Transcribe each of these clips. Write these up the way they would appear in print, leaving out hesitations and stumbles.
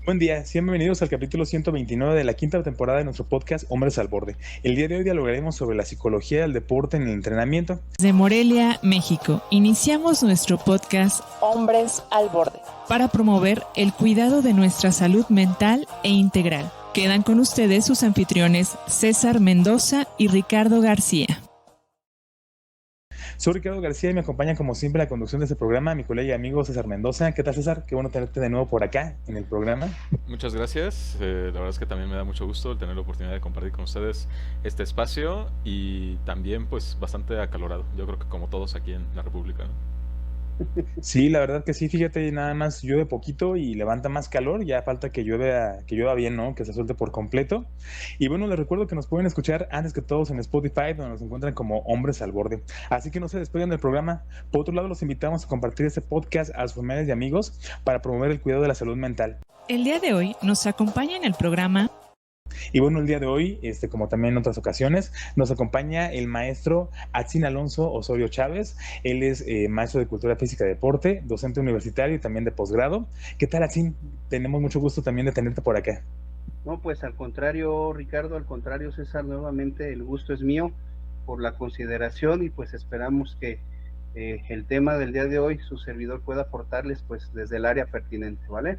Buen día, sean bienvenidos al capítulo 129 de la quinta temporada de nuestro podcast Hombres al Borde. El día de hoy dialogaremos sobre la psicología del deporte en el entrenamiento. De Morelia, México, iniciamos nuestro podcast Hombres al Borde para promover el cuidado de nuestra salud mental e integral. Quedan con ustedes sus anfitriones César Mendoza y Ricardo García. Soy Ricardo García y me acompaña como siempre la conducción de este programa mi colega y amigo César Mendoza. ¿Qué tal, César? Qué bueno tenerte de nuevo por acá en el programa. Muchas gracias. La verdad es que también me da mucho gusto el tener la oportunidad de compartir con ustedes este espacio y también pues bastante acalorado. Yo creo que como todos aquí en la República, ¿no? Sí, la verdad que sí, fíjate, nada más llueve poquito y levanta más calor, ya falta que llueva bien, ¿no? Que se suelte por completo. Y bueno, les recuerdo que nos pueden escuchar antes que todos en Spotify, donde nos encuentran como Hombres al Borde. Así que no se despeguen del programa. Por otro lado, los invitamos a compartir este podcast a sus familiares y amigos para promover el cuidado de la salud mental. El día de hoy nos acompaña en el programa. Y bueno, el día de hoy, como también en otras ocasiones, nos acompaña el maestro Atzin Alonso Osorio Chávez. Él es maestro de Cultura Física y Deporte, docente universitario y también de posgrado. ¿Qué tal, Atzin? Tenemos mucho gusto también de tenerte por acá. No, pues al contrario, Ricardo, al contrario, César, nuevamente el gusto es mío por la consideración y pues esperamos que el tema del día de hoy, su servidor pueda aportarles pues desde el área pertinente, ¿vale?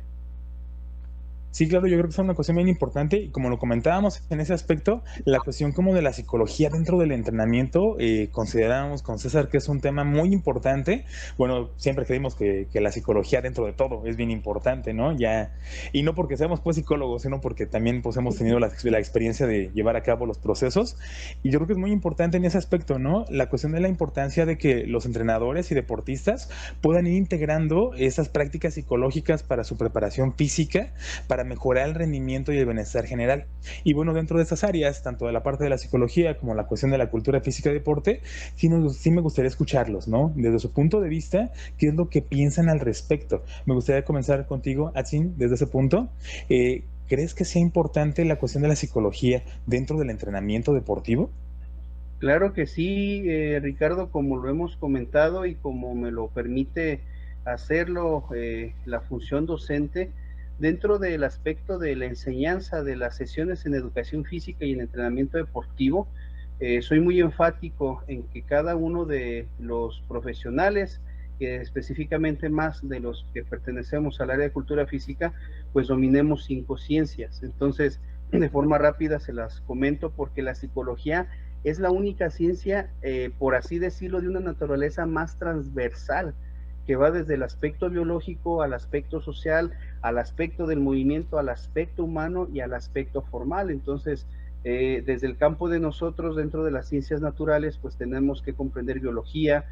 Sí, claro, yo creo que es una cuestión bien importante y como lo comentábamos en ese aspecto, la cuestión como de la psicología dentro del entrenamiento, consideramos con César que es un tema muy importante. Bueno, siempre creímos que la psicología dentro de todo es bien importante, ¿no? Ya, y no porque seamos pues psicólogos, sino porque también pues hemos tenido la experiencia de llevar a cabo los procesos y yo creo que es muy importante en ese aspecto, ¿no? La cuestión de la importancia de que los entrenadores y deportistas puedan ir integrando esas prácticas psicológicas para su preparación física, para mejorar el rendimiento y el bienestar general. Y bueno, dentro de estas áreas, tanto de la parte de la psicología como la cuestión de la cultura física y deporte, sí me gustaría escucharlos, ¿no? Desde su punto de vista, ¿qué es lo que piensan al respecto? Me gustaría comenzar contigo, Atzin, desde ese punto. ¿Crees que sea importante la cuestión de la psicología dentro del entrenamiento deportivo? Claro que sí, Ricardo, como lo hemos comentado y como me lo permite hacerlo la función docente, dentro del aspecto de la enseñanza de las sesiones en educación física y en entrenamiento deportivo, soy muy enfático en que cada uno de los profesionales, específicamente más de los que pertenecemos al área de cultura física, pues dominemos 5 ciencias. Entonces, de forma rápida se las comento porque la psicología es la única ciencia, por así decirlo, de una naturaleza más transversal, que va desde el aspecto biológico al aspecto social, al aspecto del movimiento, al aspecto humano y al aspecto formal. Entonces, desde el campo de nosotros, dentro de las ciencias naturales, pues tenemos que comprender biología,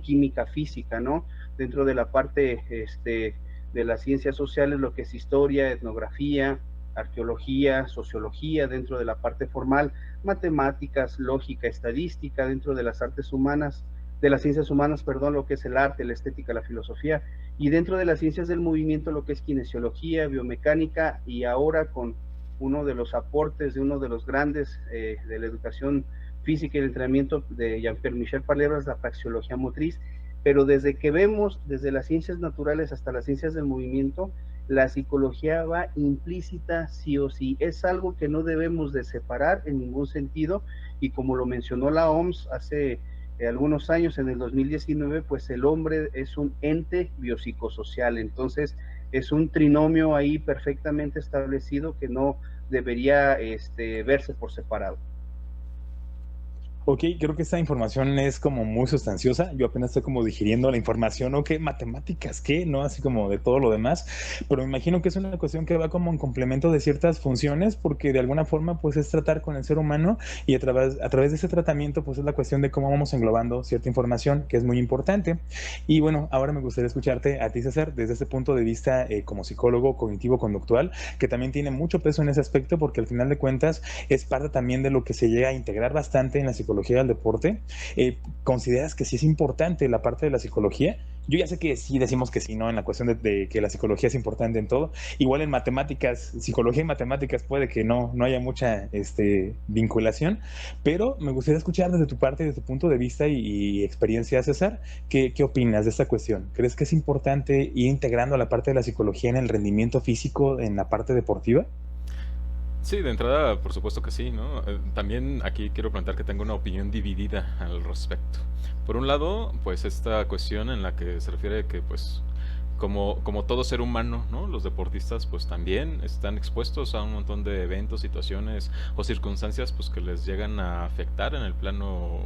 química, física, ¿no? Dentro de la parte de las ciencias sociales, lo que es historia, etnografía, arqueología, sociología, dentro de la parte formal, matemáticas, lógica, estadística, dentro de las artes humanas, de las ciencias humanas, perdón, lo que es el arte, la estética, la filosofía, y dentro de las ciencias del movimiento, lo que es kinesiología, biomecánica, y ahora con uno de los aportes de uno de los grandes de la educación física y el entrenamiento de Jean-Pierre Michel Palebras, la praxeología motriz. Pero desde que vemos, desde las ciencias naturales hasta las ciencias del movimiento, la psicología va implícita sí o sí, es algo que no debemos de separar en ningún sentido, y como lo mencionó la OMS hace algunos años, en el 2019, pues el hombre es un ente biopsicosocial, entonces es un trinomio ahí perfectamente establecido que no debería verse por separado. Ok, creo que esta información es como muy sustanciosa. Yo apenas estoy como digiriendo la información, ¿o qué? ¿Matemáticas qué? ¿No? Así como de todo lo demás. Pero me imagino que es una cuestión que va como en complemento de ciertas funciones, porque de alguna forma pues es tratar con el ser humano y a través de ese tratamiento pues es la cuestión de cómo vamos englobando cierta información, que es muy importante. Y bueno, ahora me gustaría escucharte a ti, César, desde este punto de vista como psicólogo cognitivo-conductual, que también tiene mucho peso en ese aspecto, porque al final de cuentas es parte también de lo que se llega a integrar bastante en la psicología del deporte. ¿Consideras que sí es importante la parte de la psicología? Yo ya sé que sí decimos que sí, ¿no? En la cuestión de que la psicología es importante en todo. Igual en matemáticas, psicología y matemáticas puede que no haya mucha vinculación, pero me gustaría escuchar desde tu parte, desde tu punto de vista y experiencia, César, ¿qué opinas de esta cuestión? ¿Crees que es importante ir integrando la parte de la psicología en el rendimiento físico, en la parte deportiva? Sí, de entrada, por supuesto que sí, ¿no? También aquí quiero plantear que tengo una opinión dividida al respecto. Por un lado, pues esta cuestión en la que se refiere que, pues, como todo ser humano, ¿no? Los deportistas, pues también están expuestos a un montón de eventos, situaciones o circunstancias, pues que les llegan a afectar en el plano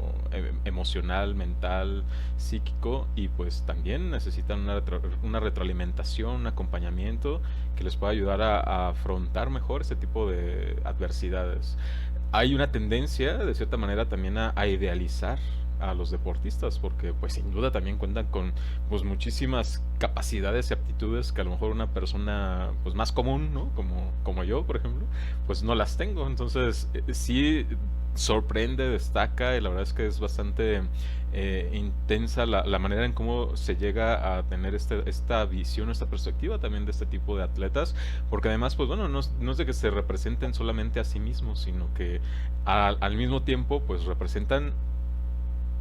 emocional, mental, psíquico, y pues también necesitan una retroalimentación, un acompañamiento que les pueda ayudar a afrontar mejor este tipo de adversidades. Hay una tendencia, de cierta manera, también a idealizar a los deportistas, porque pues sin duda también cuentan con pues muchísimas capacidades y aptitudes que a lo mejor una persona pues más común, ¿no? Como yo, por ejemplo, pues no las tengo. Entonces, sí sorprende, destaca, y la verdad es que es bastante intensa la manera en cómo se llega a tener esta visión, esta perspectiva también de este tipo de atletas, porque además, pues bueno, no es de que se representen solamente a sí mismos, sino que al mismo tiempo, pues representan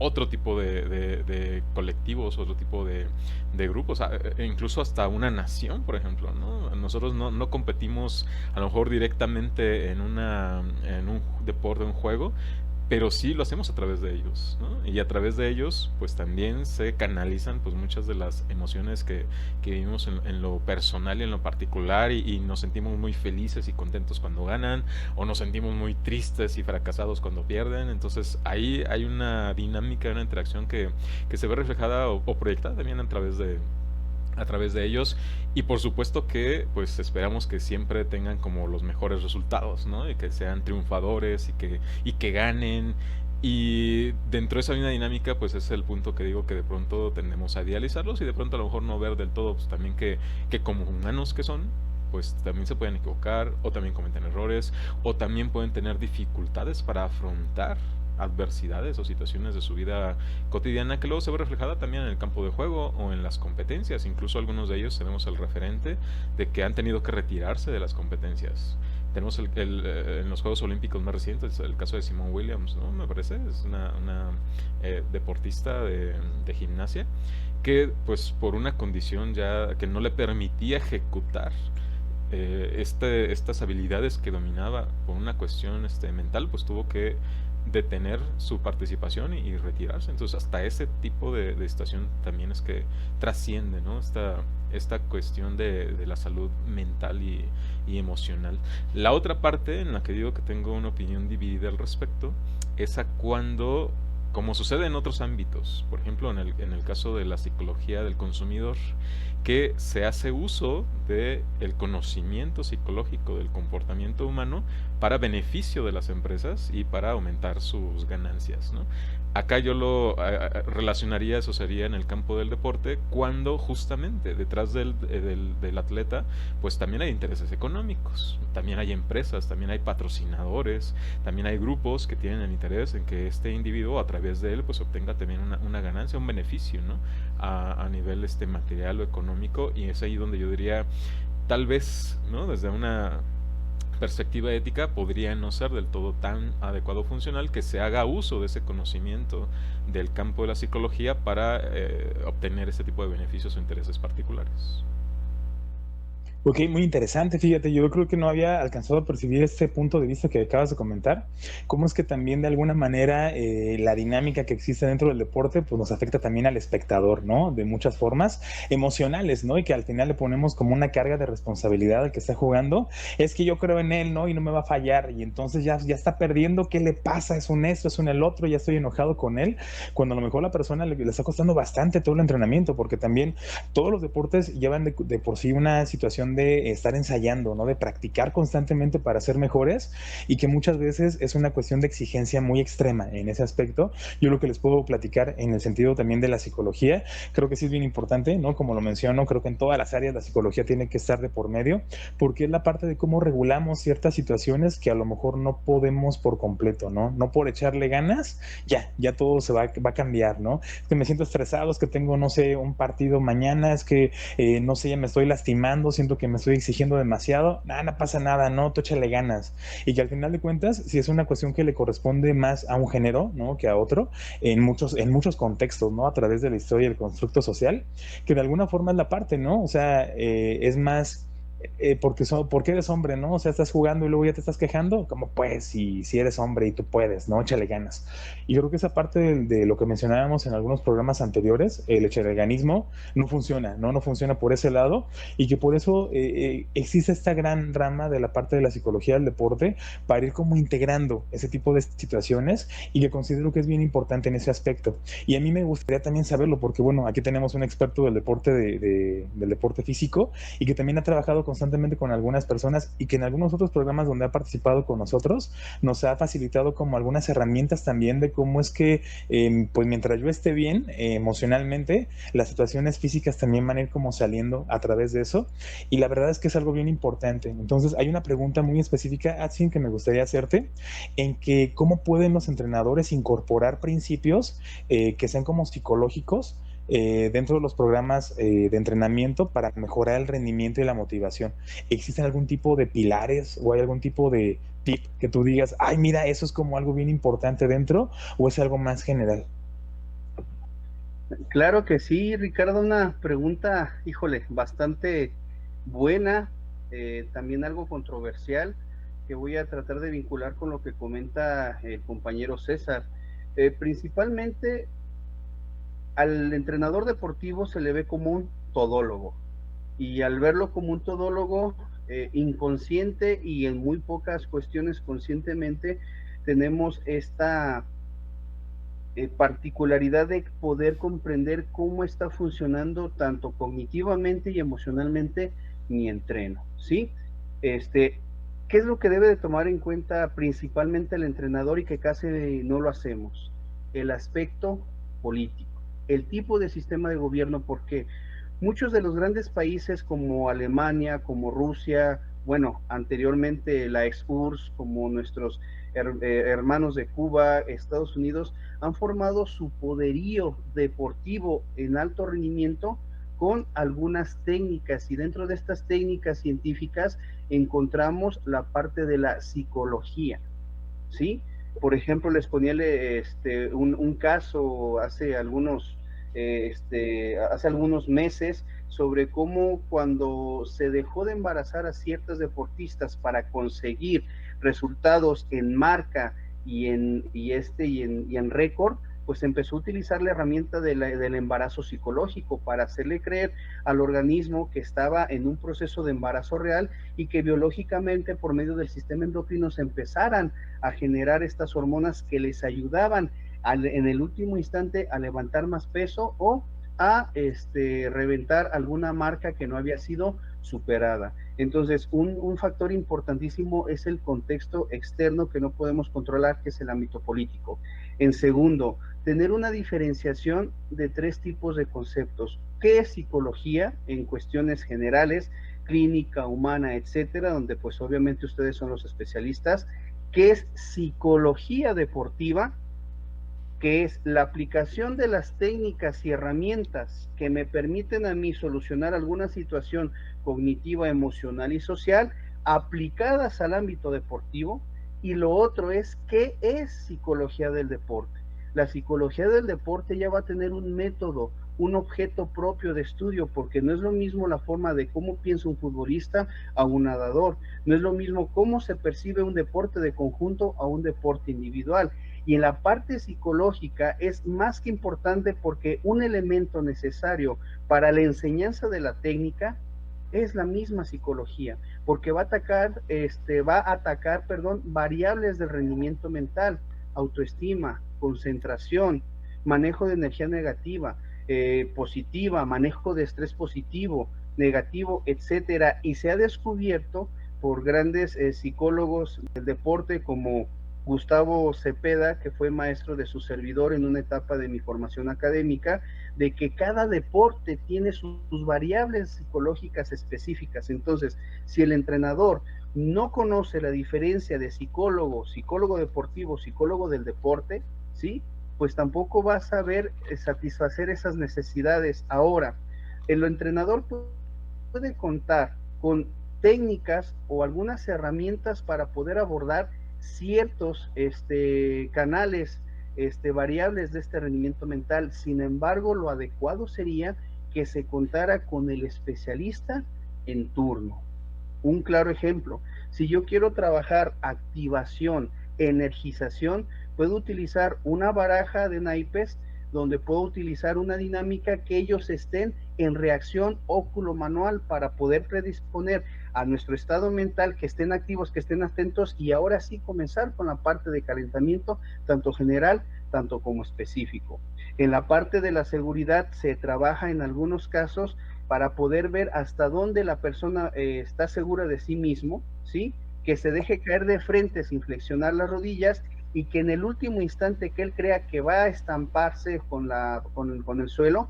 otro tipo de colectivos, otro tipo de grupos, incluso hasta una nación, por ejemplo, ¿no? Nosotros no competimos a lo mejor directamente en un deporte, un juego, pero sí lo hacemos a través de ellos, ¿no? Y a través de ellos, pues también se canalizan pues muchas de las emociones que vivimos en lo personal y en lo particular, y nos sentimos muy felices y contentos cuando ganan, o nos sentimos muy tristes y fracasados cuando pierden. Entonces ahí hay una dinámica, una interacción que se ve reflejada o proyectada también a través de ellos, y por supuesto que pues esperamos que siempre tengan como los mejores resultados, ¿no? Y que sean triunfadores y que ganen, y dentro de esa misma dinámica pues es el punto que digo que de pronto tendemos a idealizarlos, y de pronto a lo mejor no ver del todo pues también que como humanos que son, pues también se pueden equivocar, o también cometen errores, o también pueden tener dificultades para afrontar adversidades o situaciones de su vida cotidiana, que luego se ve reflejada también en el campo de juego o en las competencias. Incluso algunos de ellos tenemos el referente de que han tenido que retirarse de las competencias. Tenemos en los Juegos Olímpicos más recientes el caso de Simone Williams, ¿no? Me parece, es una deportista de gimnasia que pues por una condición ya que no le permitía ejecutar estas habilidades que dominaba por una cuestión mental, pues tuvo que detener su participación y retirarse. Entonces hasta ese tipo de situación también es que trasciende, ¿no? Esta cuestión de la salud mental y emocional. La otra parte en la que digo que tengo una opinión dividida al respecto es a cuando, como sucede en otros ámbitos, por ejemplo en el caso de la psicología del consumidor, que se hace uso del conocimiento psicológico del comportamiento humano para beneficio de las empresas y para aumentar sus ganancias, ¿no? Acá yo lo relacionaría, eso sería en el campo del deporte, cuando justamente detrás del atleta pues también hay intereses económicos, también hay empresas, también hay patrocinadores, también hay grupos que tienen el interés en que este individuo a través de él pues obtenga también una ganancia, un beneficio, ¿no? A nivel material o económico, y es ahí donde yo diría, tal vez, ¿no? Desde una perspectiva ética podría no ser del todo tan adecuado o funcional que se haga uso de ese conocimiento del campo de la psicología para obtener este tipo de beneficios o intereses particulares. Ok, muy interesante, fíjate, yo creo que no había alcanzado a percibir este punto de vista que acabas de comentar, cómo es que también de alguna manera la dinámica que existe dentro del deporte pues nos afecta también al espectador, ¿no? De muchas formas emocionales, ¿no? Y que al final le ponemos como una carga de responsabilidad al que está jugando, es que yo creo en él, ¿no? Y no me va a fallar, y entonces ya está perdiendo, ¿qué le pasa? Es un esto, es un el otro, ya estoy enojado con él, cuando a lo mejor la persona le está costando bastante todo el entrenamiento, porque también todos los deportes llevan de por sí una situación cuestión de estar ensayando, ¿no? De practicar constantemente para ser mejores, y que muchas veces es una cuestión de exigencia muy extrema en ese aspecto. Yo lo que les puedo platicar en el sentido también de la psicología, creo que sí es bien importante, ¿no? Como lo menciono, creo que en todas las áreas la psicología tiene que estar de por medio, porque es la parte de cómo regulamos ciertas situaciones que a lo mejor no podemos por completo, ¿no? No por echarle ganas, ya todo se va a cambiar, ¿no? Es que me siento estresado, es que tengo, no sé, un partido mañana, es que, no sé, ya me estoy lastimando, siento que me estoy exigiendo demasiado, nada, no pasa nada, no, tú échale ganas. Y que al final de cuentas, si es una cuestión que le corresponde más a un género, ¿no? Que a otro, en muchos contextos, ¿no? A través de la historia y el constructo social, que de alguna forma es la parte, ¿no? O sea, es más porque eres hombre, ¿no? O sea, estás jugando y luego ya te estás quejando, como pues, si eres hombre y tú puedes, ¿no? Échale ganas. Y yo creo que esa parte de lo que mencionábamos en algunos programas anteriores, el echeleganismo, no funciona, ¿no? No funciona por ese lado, y que por eso existe esta gran rama de la parte de la psicología del deporte para ir como integrando ese tipo de situaciones, y que considero que es bien importante en ese aspecto. Y a mí me gustaría también saberlo, porque bueno, aquí tenemos un experto del deporte, del deporte físico, y que también ha trabajado constantemente con algunas personas, y que en algunos otros programas donde ha participado con nosotros nos ha facilitado como algunas herramientas también de cómo es que pues mientras yo esté bien emocionalmente, las situaciones físicas también van a ir como saliendo a través de eso, y la verdad es que es algo bien importante. Entonces hay una pregunta muy específica, Atsin, que me gustaría hacerte, en que cómo pueden los entrenadores incorporar principios que sean como psicológicos dentro de los programas de entrenamiento para mejorar el rendimiento y la motivación. ¿Existen algún tipo de pilares o hay algún tipo de tip que tú digas, ay, mira, eso es como algo bien importante dentro, o es algo más general? Claro que sí, Ricardo, una pregunta, híjole, bastante buena, también algo controversial, que voy a tratar de vincular con lo que comenta el compañero César. Principalmente al entrenador deportivo se le ve como un todólogo, y al verlo como un todólogo inconsciente y en muy pocas cuestiones conscientemente, tenemos esta particularidad de poder comprender cómo está funcionando tanto cognitivamente y emocionalmente mi entreno, ¿sí? ¿Qué es lo que debe de tomar en cuenta principalmente el entrenador y que casi no lo hacemos? El aspecto político, el tipo de sistema de gobierno, porque muchos de los grandes países como Alemania, como Rusia, bueno, anteriormente la ex-URSS, como nuestros hermanos de Cuba, Estados Unidos, han formado su poderío deportivo en alto rendimiento con algunas técnicas, y dentro de estas técnicas científicas encontramos la parte de la psicología, ¿sí? Por ejemplo, les ponía un caso hace algunos meses sobre cómo cuando se dejó de embarazar a ciertas deportistas para conseguir resultados en marca y en récord, pues empezó a utilizar la herramienta del embarazo psicológico para hacerle creer al organismo que estaba en un proceso de embarazo real, y que biológicamente por medio del sistema endocrino se empezaran a generar estas hormonas que les ayudaban en el último instante a levantar más peso o a reventar alguna marca que no había sido superada. Entonces, un factor importantísimo es el contexto externo que no podemos controlar, que es el ámbito político. En segundo, tener una diferenciación de 3 tipos de conceptos. ¿Qué es psicología en cuestiones generales, clínica, humana, etcétera, donde pues obviamente ustedes son los especialistas? ¿Qué es psicología deportiva? Que es la aplicación de las técnicas y herramientas que me permiten a mí solucionar alguna situación cognitiva, emocional y social aplicadas al ámbito deportivo. Y lo otro es, ¿qué es psicología del deporte? La psicología del deporte ya va a tener un método, un objeto propio de estudio, porque no es lo mismo la forma de cómo piensa un futbolista a un nadador, no es lo mismo cómo se percibe un deporte de conjunto a un deporte individual. Y en la parte psicológica es más que importante, porque un elemento necesario para la enseñanza de la técnica es la misma psicología, porque va a atacar, variables del rendimiento mental, autoestima, concentración, manejo de energía negativa, positiva, manejo de estrés positivo, negativo, etcétera, y se ha descubierto por grandes psicólogos del deporte como Gustavo Cepeda, que fue maestro de su servidor en una etapa de mi formación académica, de que cada deporte tiene sus variables psicológicas específicas. Entonces, si el entrenador no conoce la diferencia de psicólogo, psicólogo deportivo, psicólogo del deporte, ¿sí?, pues tampoco va a saber satisfacer esas necesidades. Ahora, el entrenador puede contar con técnicas o algunas herramientas para poder abordar ciertos canales variables de este rendimiento mental. Sin embargo, lo adecuado sería que se contara con el especialista en turno. Un claro ejemplo, si yo quiero trabajar activación, energización, puedo utilizar una baraja de naipes donde puedo utilizar una dinámica que ellos estén en reacción óculo-manual para poder predisponer a nuestro estado mental, que estén activos, que estén atentos, y ahora sí comenzar con la parte de calentamiento, tanto general, tanto como específico. En la parte de la seguridad se trabaja en algunos casos para poder ver hasta dónde la persona está segura de sí mismo, ¿sí?, que se deje caer de frente sin flexionar las rodillas, y que en el último instante que él crea que va a estamparse con el suelo,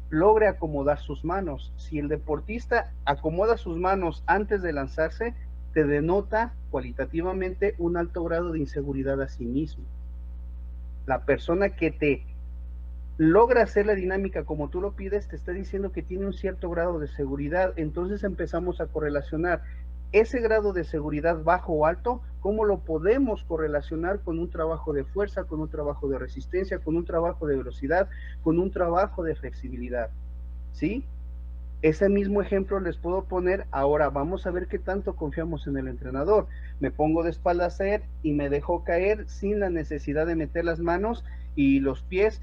logre acomodar sus manos. Si el deportista acomoda sus manos antes de lanzarse, te denota cualitativamente un alto grado de inseguridad a sí mismo. La persona que te logra hacer la dinámica como tú lo pides, te está diciendo que tiene un cierto grado de seguridad. Entonces empezamos a correlacionar ese grado de seguridad bajo o alto, ¿cómo lo podemos correlacionar con un trabajo de fuerza, con un trabajo de resistencia, con un trabajo de velocidad, con un trabajo de flexibilidad? ¿Sí? Ese mismo ejemplo les puedo poner. Ahora vamos a ver qué tanto confiamos en el entrenador. Me pongo de espaldas a él y me dejo caer sin la necesidad de meter las manos y los pies,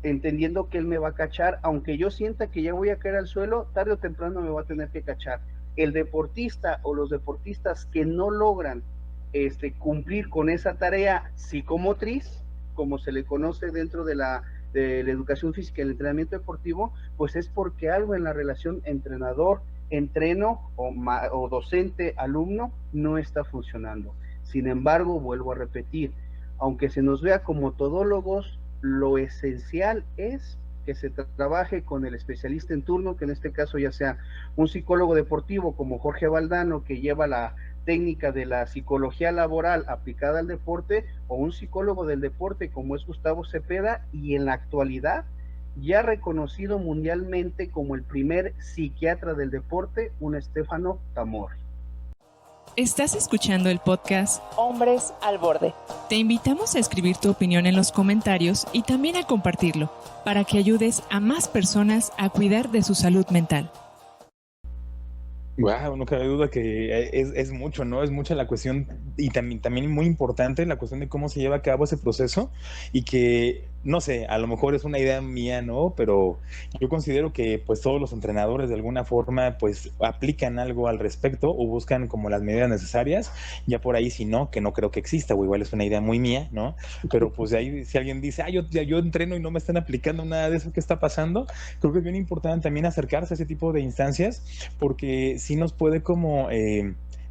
entendiendo que él me va a cachar. Aunque yo sienta que ya voy a caer al suelo, tarde o temprano me va a tener que cachar. El deportista o los deportistas que no logran cumplir con esa tarea psicomotriz, como se le conoce dentro de la educación física y el entrenamiento deportivo, pues es porque algo en la relación entrenador-entreno o docente-alumno no está funcionando. Sin embargo, vuelvo a repetir, aunque se nos vea como todólogos, lo esencial es que se trabaje con el especialista en turno, que en este caso ya sea un psicólogo deportivo como Jorge Valdano, que lleva la técnica de la psicología laboral aplicada al deporte, o un psicólogo del deporte como es Gustavo Cepeda, y en la actualidad ya reconocido mundialmente como el primer psiquiatra del deporte, un Stefano Tamori. Estás escuchando el podcast Hombres al Borde. Te invitamos a escribir tu opinión en los comentarios y también a compartirlo, para que ayudes a más personas a cuidar de su salud mental. Wow, no cabe duda que es mucho, ¿no? Es mucha la cuestión, y también muy importante la cuestión de cómo se lleva a cabo ese proceso, y que, no sé, a lo mejor es una idea mía, ¿no? Pero yo considero que pues todos los entrenadores de alguna forma pues aplican algo al respecto o buscan como las medidas necesarias. Ya por ahí, si no, que no creo que exista, o igual es una idea muy mía, ¿no? Pero pues de ahí, si alguien dice, yo entreno y no me están aplicando nada de eso que está pasando, creo que es bien importante también acercarse a ese tipo de instancias, porque sí nos puede como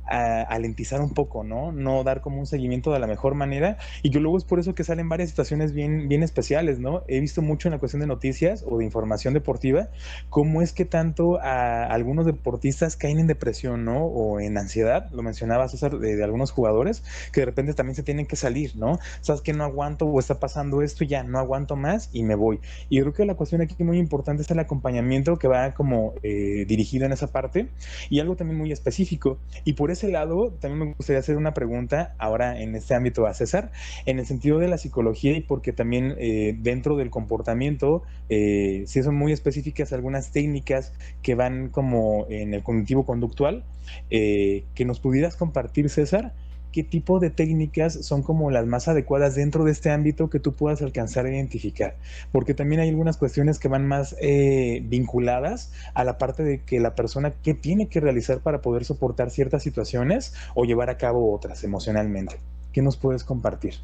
alentizar un poco, ¿no? No dar como un seguimiento de la mejor manera, y que luego es por eso que salen varias situaciones bien especiales, ¿no? He visto mucho en la cuestión de noticias o de información deportiva cómo es que tanto a algunos deportistas caen en depresión, ¿no? O en ansiedad, lo mencionaba César, de algunos jugadores que de repente también se tienen que salir, ¿no? Sabes que no aguanto, o está pasando esto y ya no aguanto más y me voy. Y creo que la cuestión aquí muy importante es el acompañamiento que va como dirigido en esa parte, y algo también muy específico. Y por ese lado, también me gustaría hacer una pregunta ahora en este ámbito a César, en el sentido de la psicología, y porque también dentro del comportamiento, sí son muy específicas algunas técnicas que van como en el cognitivo conductual, que nos pudieras compartir, César, ¿qué tipo de técnicas son como las más adecuadas dentro de este ámbito que tú puedas alcanzar a identificar? Porque también hay algunas cuestiones que van más vinculadas a la parte de que la persona qué tiene que realizar para poder soportar ciertas situaciones o llevar a cabo otras emocionalmente. ¿Qué nos puedes compartir?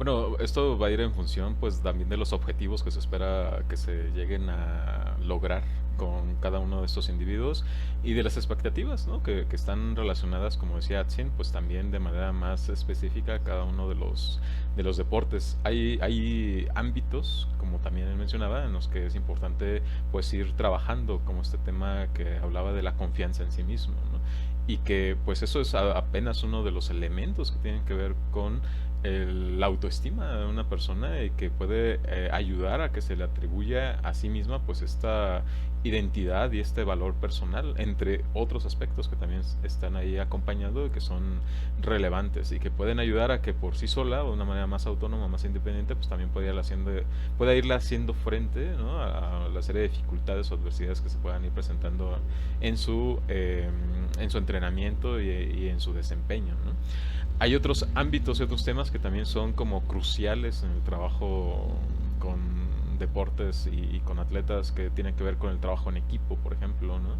Bueno, esto va a ir en función pues también de los objetivos que se espera que se lleguen a lograr con cada uno de estos individuos y de las expectativas, ¿no? Que están relacionadas, como decía Atsin, pues también de manera más específica a cada uno de los deportes. Hay ámbitos, como también él mencionaba, en los que es importante pues ir trabajando, como este tema que hablaba de la confianza en sí mismo, ¿no? Y que pues eso es apenas uno de los elementos que tienen que ver con la autoestima de una persona y que puede ayudar a que se le atribuya a sí misma pues esta identidad y este valor personal, entre otros aspectos que también están ahí acompañando y que son relevantes y que pueden ayudar a que por sí sola, o de una manera más autónoma, más independiente, pues también pueda irle haciendo frente, ¿no? A la serie de dificultades o adversidades que se puedan ir presentando en su entrenamiento y en su desempeño, ¿no? Hay otros ámbitos y otros temas que también son como cruciales en el trabajo con deportes y con atletas que tienen que ver con el trabajo en equipo, por ejemplo, ¿no?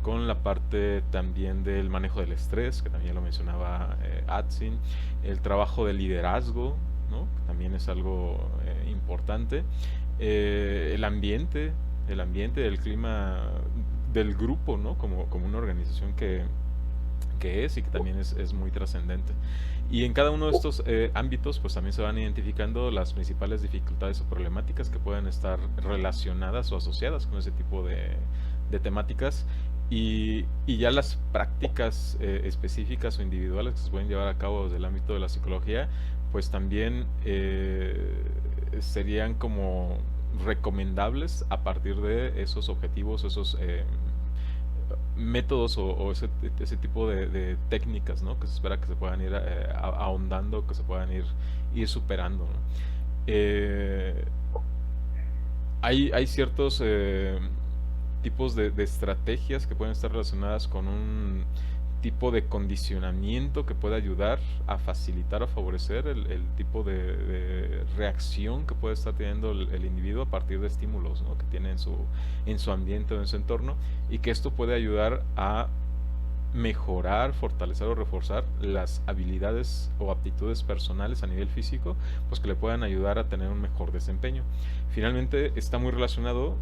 Con la parte también del manejo del estrés, que también lo mencionaba Atsin, el trabajo de liderazgo, ¿no? Que también es algo importante, el ambiente, el clima del grupo, ¿no? Como una organización que es y que también es muy trascendente. Y en cada uno de estos ámbitos, pues también se van identificando las principales dificultades o problemáticas que pueden estar relacionadas o asociadas con ese tipo de temáticas. Y ya las prácticas específicas o individuales que se pueden llevar a cabo desde el ámbito de la psicología, pues también serían como recomendables a partir de esos objetivos, esos métodos o ese tipo de técnicas, ¿no? Que se espera que se puedan ir ahondando, que se puedan ir superando, ¿no? Eh, hay ciertos tipos de estrategias que pueden estar relacionadas con un tipo de condicionamiento que puede ayudar a facilitar o favorecer el tipo de reacción que puede estar teniendo el individuo a partir de estímulos, ¿no? Que tiene en su ambiente o en su entorno, y que esto puede ayudar a mejorar, fortalecer o reforzar las habilidades o aptitudes personales a nivel físico, pues que le puedan ayudar a tener un mejor desempeño. Finalmente está muy relacionado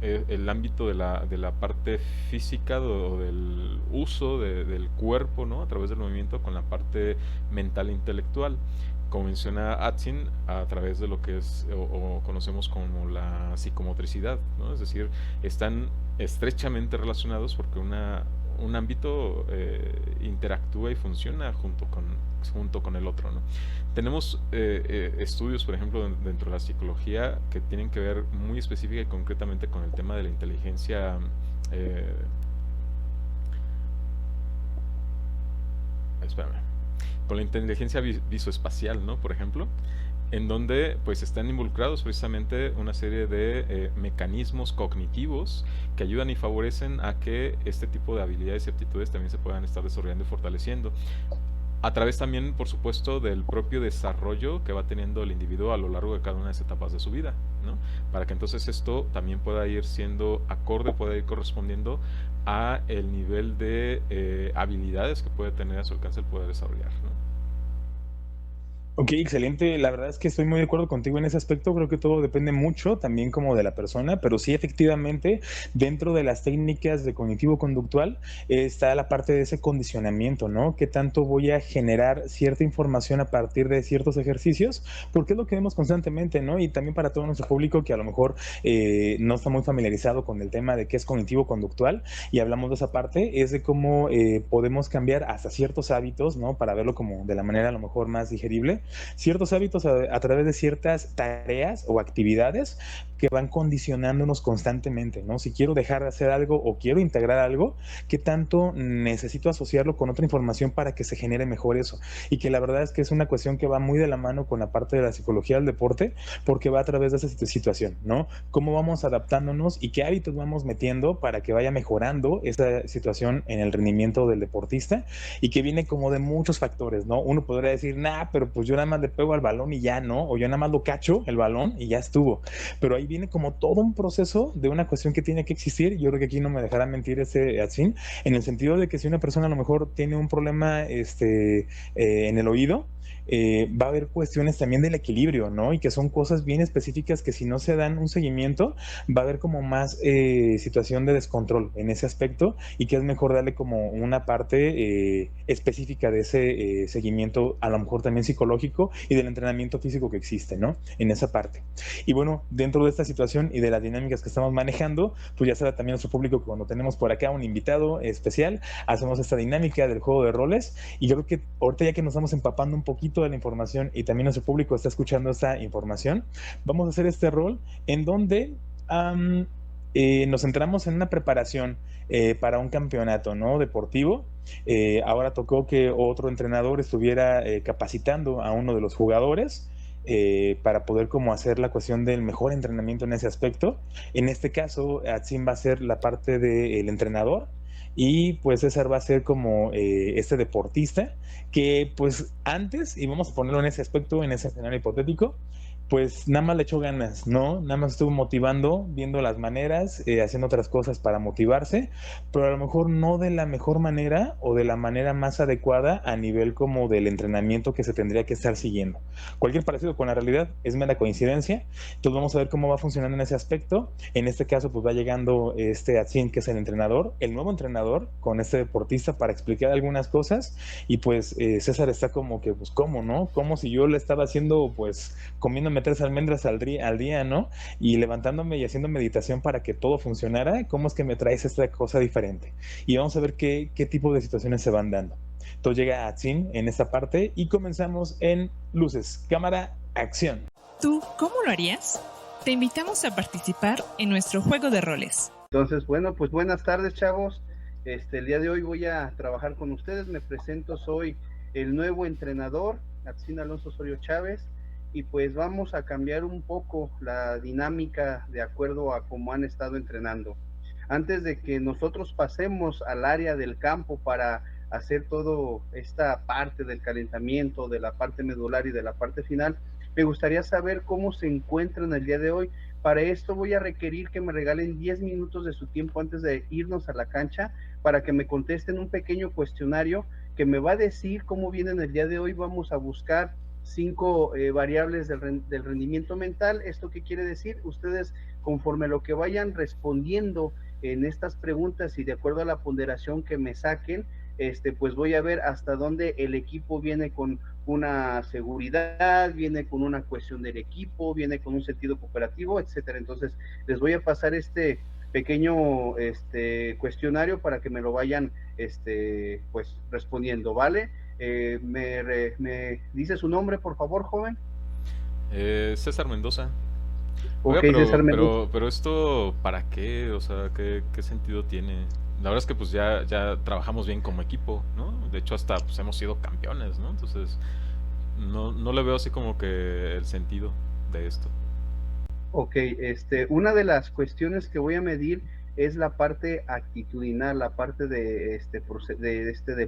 el ámbito de la parte física o del uso del cuerpo, ¿no? A través del movimiento con la parte mental e intelectual, como menciona Atsin, a través de lo que es o conocemos como la psicomotricidad, ¿no? Es decir, están estrechamente relacionados porque un ámbito interactúa y funciona junto con el otro, ¿no? Tenemos estudios, por ejemplo, dentro de la psicología que tienen que ver muy específica y concretamente con el tema de la inteligencia espérame, con la inteligencia visoespacial, ¿no? Por ejemplo, en donde pues están involucrados precisamente una serie de mecanismos cognitivos que ayudan y favorecen a que este tipo de habilidades y aptitudes también se puedan estar desarrollando y fortaleciendo a través también, por supuesto, del propio desarrollo que va teniendo el individuo a lo largo de cada una de las etapas de su vida, ¿no? Para que entonces esto también pueda ir siendo acorde, pueda ir correspondiendo a el nivel de habilidades que puede tener a su alcance el poder desarrollar, ¿no? Ok, excelente. La verdad es que estoy muy de acuerdo contigo en ese aspecto. Creo que todo depende mucho también como de la persona, pero sí efectivamente dentro de las técnicas de cognitivo-conductual está la parte de ese condicionamiento, ¿no? ¿Qué tanto voy a generar cierta información a partir de ciertos ejercicios? Porque es lo que vemos constantemente, ¿no? Y también para todo nuestro público que a lo mejor no está muy familiarizado con el tema de qué es cognitivo-conductual y hablamos de esa parte, es de cómo podemos cambiar hasta ciertos hábitos, ¿no? Para verlo como de la manera a lo mejor más digerible, ciertos hábitos a través de ciertas tareas o actividades que van condicionándonos constantemente, ¿no? Si quiero dejar de hacer algo o quiero integrar algo, ¿qué tanto necesito asociarlo con otra información para que se genere mejor eso? Y que la verdad es que es una cuestión que va muy de la mano con la parte de la psicología del deporte, porque va a través de esa situación, ¿no? Cómo vamos adaptándonos y qué hábitos vamos metiendo para que vaya mejorando esa situación en el rendimiento del deportista, y que viene como de muchos factores, ¿no? Uno podría decir, nah, pero pues yo nada más le pego al balón y ya, ¿no? O yo nada más lo cacho el balón y ya estuvo. Pero ahí viene como todo un proceso de una cuestión que tiene que existir. Yo creo que aquí no me dejará mentir ese Atsin, en el sentido de que si una persona a lo mejor tiene un problema en el oído, va a haber cuestiones también del equilibrio, ¿no? Y que son cosas bien específicas que si no se dan un seguimiento, va a haber como más situación de descontrol en ese aspecto y que es mejor darle como una parte específica de ese seguimiento, a lo mejor también psicológico y del entrenamiento físico que existe, ¿no? En esa parte. Y bueno, dentro de esta situación y de las dinámicas que estamos manejando, pues ya sabe también nuestro público que cuando tenemos por acá un invitado especial, hacemos esta dinámica del juego de roles y yo creo que ahorita ya que nos estamos empapando un poquito de la información y también nuestro público está escuchando esta información, vamos a hacer este rol en donde nos centramos en una preparación para un campeonato, ¿no? Deportivo. Ahora tocó que otro entrenador estuviera capacitando a uno de los jugadores para poder como hacer la cuestión del mejor entrenamiento en ese aspecto. En este caso, Atsin va a ser la parte del entrenador y pues César va a ser como este deportista que pues antes, y vamos a ponerlo en ese aspecto, en ese escenario hipotético, pues nada más le echó ganas, ¿no? Nada más estuvo motivando, viendo las maneras, haciendo otras cosas para motivarse, pero a lo mejor no de la mejor manera o de la manera más adecuada a nivel como del entrenamiento que se tendría que estar siguiendo. Cualquier parecido con la realidad es mera coincidencia, entonces vamos a ver cómo va funcionando en ese aspecto. En este caso, pues va llegando este Atsin, que es el entrenador, el nuevo entrenador con este deportista para explicar algunas cosas y pues César está como que, pues, ¿cómo, no? Como si yo le estaba haciendo, pues, comiéndome 3 almendras al día, ¿no? Y levantándome y haciendo meditación para que todo funcionara. ¿Cómo es que me traes esta cosa diferente? Y vamos a ver qué tipo de situaciones se van dando. Entonces llega Atsin en esta parte y comenzamos en luces, cámara, acción. ¿Tú cómo lo harías? Te invitamos a participar en nuestro juego de roles. Entonces, bueno, pues buenas tardes, chavos. El día de hoy voy a trabajar con ustedes. Me presento, soy el nuevo entrenador, Atsin Alonso Osorio Chávez, y pues vamos a cambiar un poco la dinámica de acuerdo a cómo han estado entrenando. Antes de que nosotros pasemos al área del campo para hacer toda esta parte del calentamiento, de la parte medular y de la parte final, me gustaría saber cómo se encuentran el día de hoy. Para esto voy a requerir que me regalen 10 minutos de su tiempo antes de irnos a la cancha para que me contesten un pequeño cuestionario que me va a decir cómo vienen el día de hoy. Vamos a buscar 5 variables del rendimiento mental. ¿Esto qué quiere decir? Ustedes, conforme lo que vayan respondiendo en estas preguntas y de acuerdo a la ponderación que me saquen, pues voy a ver hasta dónde el equipo viene con una seguridad, viene con una cohesión del equipo, viene con un sentido cooperativo, etcétera. Entonces, les voy a pasar este pequeño cuestionario para que me lo vayan pues respondiendo, ¿vale? ¿Me dice su nombre, por favor, joven? César Mendoza. Ok, Oiga, César Mendoza. pero esto, ¿para qué? O sea, ¿qué sentido tiene? La verdad es que pues ya trabajamos bien como equipo, ¿no? De hecho, hasta pues hemos sido campeones, ¿no? Entonces, no le veo así como que el sentido de esto. Ok, una de las cuestiones que voy a medir es la parte actitudinal, la parte de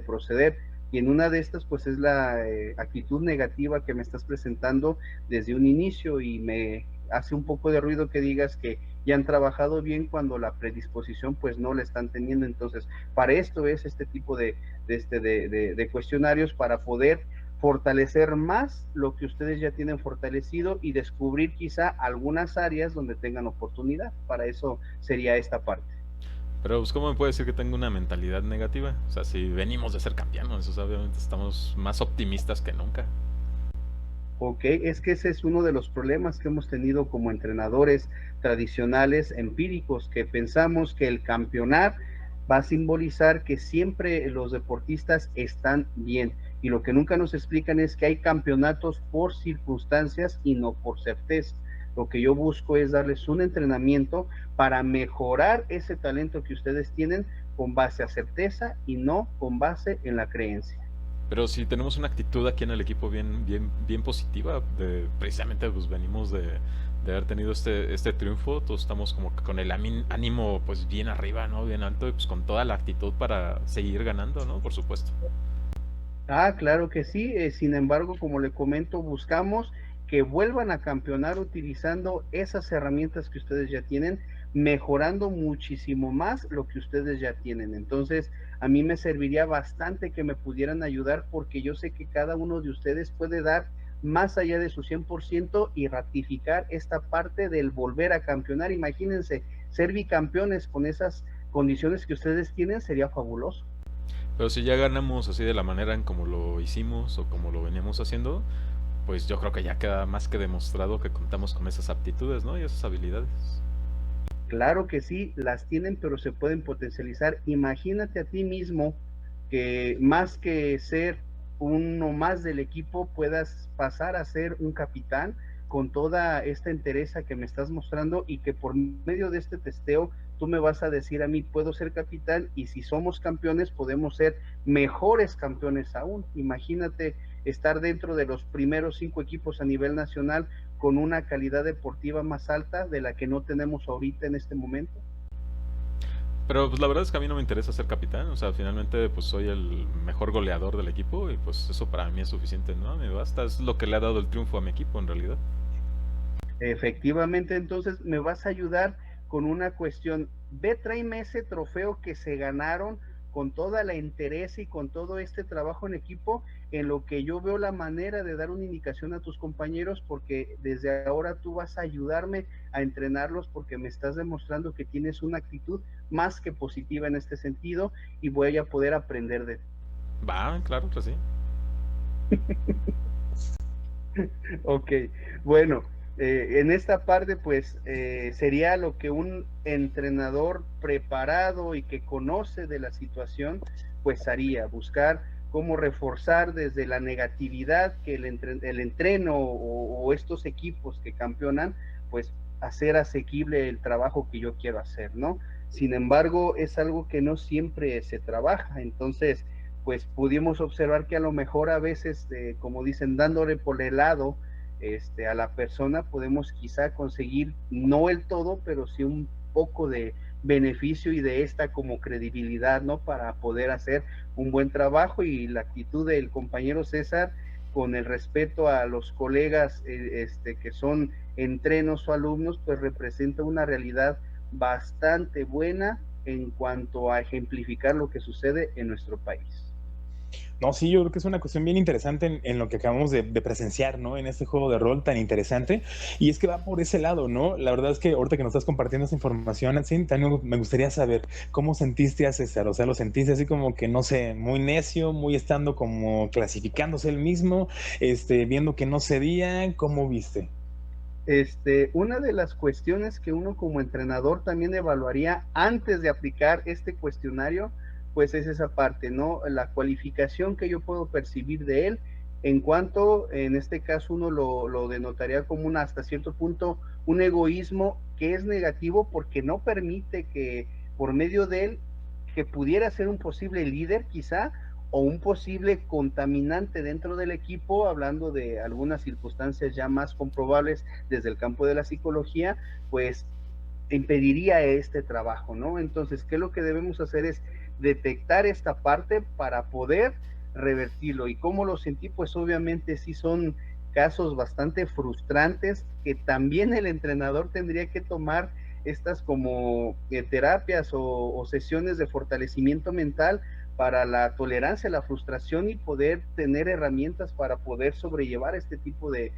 proceder, y en una de estas pues es la actitud negativa que me estás presentando desde un inicio, y me hace un poco de ruido que digas que ya han trabajado bien cuando la predisposición pues no la están teniendo. Entonces, para esto es este tipo de cuestionarios, para poder fortalecer más lo que ustedes ya tienen fortalecido y descubrir quizá algunas áreas donde tengan oportunidad. Para eso sería esta parte. Pero pues, ¿cómo me puede decir que tengo una mentalidad negativa? O sea, si venimos de ser campeones, o sea, obviamente estamos más optimistas que nunca. Ok, es que ese es uno de los problemas que hemos tenido como entrenadores tradicionales, empíricos, que pensamos que el campeonar va a simbolizar que siempre los deportistas están bien, y lo que nunca nos explican es que hay campeonatos por circunstancias y no por certeza. Lo que yo busco es darles un entrenamiento para mejorar ese talento que ustedes tienen con base a certeza y no con base en la creencia. Pero si tenemos una actitud aquí en el equipo bien positiva, precisamente pues venimos de haber tenido este triunfo, todos estamos como que con el ánimo pues bien arriba, ¿no? Bien alto, y pues con toda la actitud para seguir ganando, ¿no? Por supuesto. Ah, claro que sí. Sin embargo, como le comento, buscamos que vuelvan a campeonar utilizando esas herramientas que ustedes ya tienen, mejorando muchísimo más lo que ustedes ya tienen. Entonces, a mí me serviría bastante que me pudieran ayudar, porque yo sé que cada uno de ustedes puede dar más allá de su 100% y ratificar esta parte del volver a campeonar. Imagínense, ser bicampeones con esas condiciones que ustedes tienen sería fabuloso. Pero si ya ganamos así de la manera en como lo hicimos o como lo veníamos haciendo, pues yo creo que ya queda más que demostrado que contamos con esas aptitudes, ¿no? Y esas habilidades. Claro que sí, las tienen, pero se pueden potencializar. Imagínate a ti mismo que más que ser uno más del equipo, puedas pasar a ser un capitán con toda esta entereza que me estás mostrando, y que por medio de este testeo tú me vas a decir a mí, puedo ser capitán, y si somos campeones podemos ser mejores campeones aún. Imagínate estar dentro de los primeros 5 equipos a nivel nacional con una calidad deportiva más alta de la que no tenemos ahorita en este momento. Pero pues la verdad es que a mí no me interesa ser capitán, o sea, finalmente pues soy el mejor goleador del equipo y pues eso para mí es suficiente, ¿no? Me basta, es lo que le ha dado el triunfo a mi equipo en realidad. Efectivamente, entonces me vas a ayudar con una cuestión. Ve, tráeme ese trofeo que se ganaron con toda la interés y con todo este trabajo en equipo, en lo que yo veo la manera de dar una indicación a tus compañeros, porque desde ahora tú vas a ayudarme a entrenarlos, porque me estás demostrando que tienes una actitud más que positiva en este sentido, y voy a poder aprender de ti. Va, claro que sí. Ok, bueno, en esta parte pues sería lo que un entrenador preparado y que conoce de la situación pues haría, buscar cómo reforzar desde la negatividad que el entreno o estos equipos que campeonan, pues hacer asequible el trabajo que yo quiero hacer, ¿no? Sin embargo, es algo que no siempre se trabaja, entonces pues pudimos observar que a lo mejor a veces, como dicen, dándole por el lado a la persona, podemos quizá conseguir, no el todo, pero sí un poco de beneficio y de esta como credibilidad, ¿no? Para poder hacer un buen trabajo. Y la actitud del compañero César, con el respeto a los colegas que son entrenos o alumnos, pues representa una realidad bastante buena en cuanto a ejemplificar lo que sucede en nuestro país. No, sí, yo creo que es una cuestión bien interesante en lo que acabamos de presenciar, ¿no? En este juego de rol tan interesante. Y es que va por ese lado, ¿no? La verdad es que ahorita que nos estás compartiendo esta información, así, también me gustaría saber cómo sentiste a César. O sea, ¿lo sentiste así como que, no sé, muy necio, muy estando como clasificándose él mismo, viendo que no cedía? ¿Cómo viste? Una de las cuestiones que uno como entrenador también evaluaría antes de aplicar este cuestionario, pues es esa parte, ¿no? La cualificación que yo puedo percibir de él, en cuanto, en este caso, uno lo denotaría como hasta cierto punto, un egoísmo que es negativo, porque no permite que por medio de él, que pudiera ser un posible líder quizá, o un posible contaminante dentro del equipo, hablando de algunas circunstancias ya más comprobables desde el campo de la psicología, pues impediría este trabajo, ¿no? Entonces, ¿qué es lo que debemos hacer? Es detectar esta parte para poder revertirlo. ¿Y cómo lo sentí? Pues obviamente sí son casos bastante frustrantes, que también el entrenador tendría que tomar estas como terapias o sesiones de fortalecimiento mental para la tolerancia a la frustración, y poder tener herramientas para poder sobrellevar este tipo de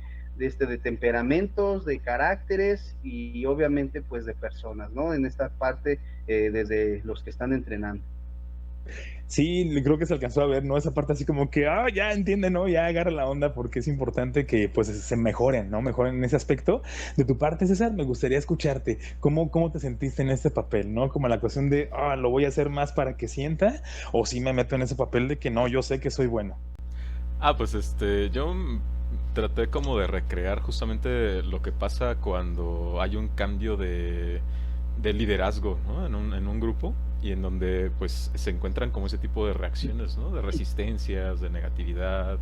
temperamentos, de caracteres y obviamente pues de personas, ¿no? En esta parte desde los que están entrenando. Sí, creo que se alcanzó a ver, ¿no? Esa parte así como que, ya entiende, ¿no? Ya agarra la onda, porque es importante que pues se mejoren, ¿no? Mejoren en ese aspecto. De tu parte, César, me gustaría escucharte. ¿Cómo te sentiste en este papel, ¿no? Como la cuestión de, lo voy a hacer más para que sienta, o si me meto en ese papel de que no, yo sé que soy bueno. Pues yo traté como de recrear justamente lo que pasa cuando hay un cambio de liderazgo, ¿no? En un grupo, y en donde pues se encuentran como ese tipo de reacciones, ¿no? De resistencias, de negatividad,